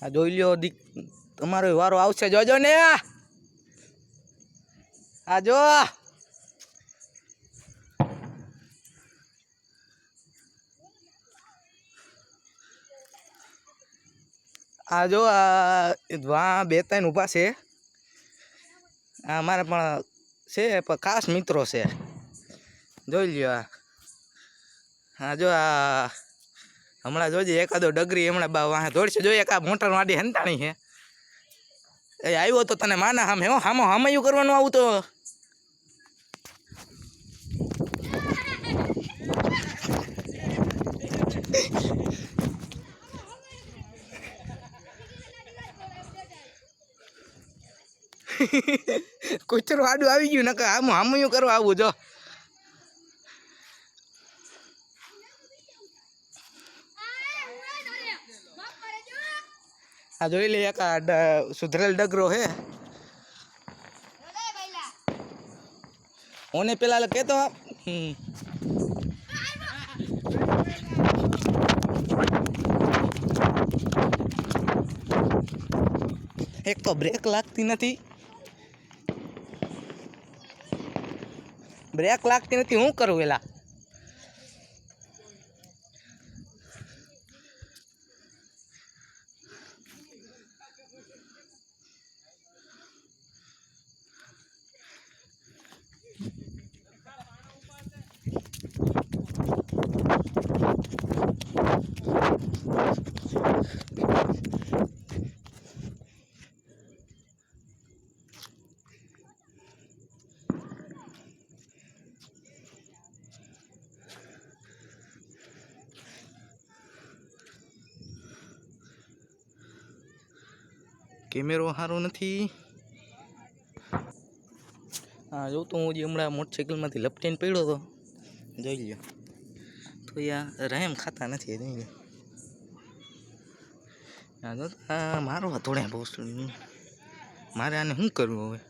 આ જોઈ લ્યો તમારો વારો આવશે, જોજો ને આ જો આ જો આ બે ત્રણ ઊભા છે. આ અમારા પણ છે, પણ ખાસ મિત્રો છે. જોઈ લ્યો હા જો આ હમણાં જોજે એકાદો ડગરી હમણાં વાહ દોડશે. જોઈએ કે આ મોટર વાડી હંતાણી છે. એ આવ્યો તો તને માના સામે હો, હામો હામયું કરવાનું આવું તો કુચરું આડું આવી ગયું નકર આમ હામયું કરવા આવું જો. આ જોઈ લે એક સુધરેલ ડગરો હે. ઓને પેલા કેતો એક તો બ્રેક લાગતી નથી, બ્રેક લાગતી નથી. હું કરું એલા કેમેરો સારો નથી. હા જો તો હું જે હમણાં મોટરસાઇકલમાંથી લપટીને પડ્યો હતો, જોઈ લ્યો તો યાર રહેમ ખાતા નથી. જોઈ લો હા જો મારો હથોડે ભોસડી, મારે આને શું કરવું હવે?